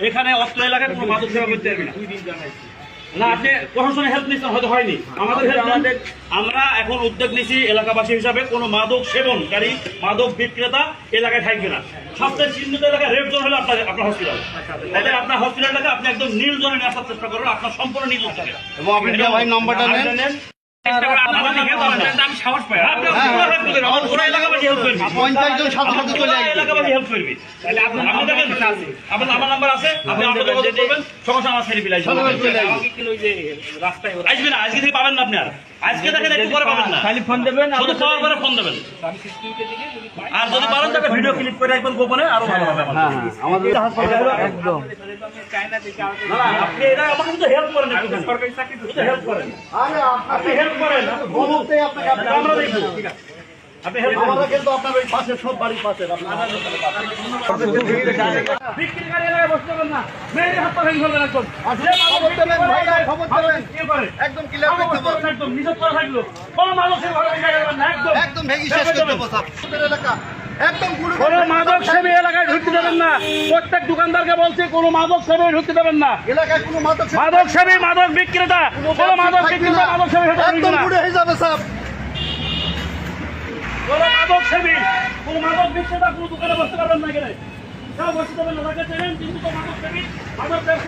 এখানে অস্ত্র এলাকায় কোনো মাদক সেবা করতে পারবি না। না আপনি প্রশাসনের হেল্প নিচ্ছেন, হয়তো হয়নি, আমাদের আমরা এখন উদ্যোগ নিচ্ছি এলাকাবাসী হিসাবে কোনো মাদক সেবনকারী মাদক বিক্রেতা এলাকায় থাকবে না। সবচেয়ে চিহ্নিত এলাকায় রেড জোন হলো আপনার হসপিটাল। তাহলে আপনার হসপিটালটাকে আপনি একদম নীল জোনে নিয়ে আসার চেষ্টা করবেন, আপনার সম্পূর্ণ নীল জোন। এবং আপনি ভাই নম্বরটা নেন, আমি সাহস পাই এলাকাবাসী হেল্প করবি, 50 জন সাথে সাথে চলে আসবে। এলাকাবাসী হেল্প করবি। তাহলে আপনি দেখেন আমার নাম্বার আছে, আপনি আমাকে যোগাযোগ করবেন, সমস্যা আমার ছেড়ে পিলাই আসবে না। আজকে থেকে পাবেন না আপনি, আর আজকে দেখেন একটু পরে পাবেন না, খালি ফোন দেবেন, শুধু পাওয়ার পরে ফোন দেবেন। আর যদি পারেন তাহলে ভিডিও ক্লিপ করে রাখবেন গোপনে, আরো ভালো হবে। আমাদের একদম আপনি এটা আমাকে শুধু হেল্প করেন, সরকারি চাকরি শুধু হেল্প করেন, আপনি হেল্প করেন, আমরা দেখবো। ঠিক আছে, আপনি হেল্প করেন, আমরা কিন্তু আপনার ওই পাশে সব বাড়ির পাশে বিক্রিকারী এলাকায় বসতে পারবেন না, মেরে হাত পা ভেঙে ফেলবেন একদম। একদম ক্লিয়ার করতে পারবেন, একদম নিজের করা থাকলো, কোনো মাদক সেবী ঘরে ঢুকে যাবেন না, একদম একদম ভেঙে শেষ করতে দেবো স্যার এলাকা একদম পুরো। কোনো মাদক সেবী এলাকায় ঢুকতে দেবেন না, প্রত্যেক দোকানদারকে বলছে কোনো মাদক সেবী ঢুকতে দেবেন না। এলাকায় কোনো মাদক সেবী মাদক বিক্রেতা, কোনো মাদক বিক্রেতা মাদক সেবী একদম পুরো হয়ে যাবে স্যার। কোনো মাদক সেবী, কোনো মাদক বিক্রেতা কোনো দোকানে বসতে পারবেন না, এখানে কেউ বসতে দেবেন না, তাকে চেনেন কিন্তু মাদক সেবী মাদক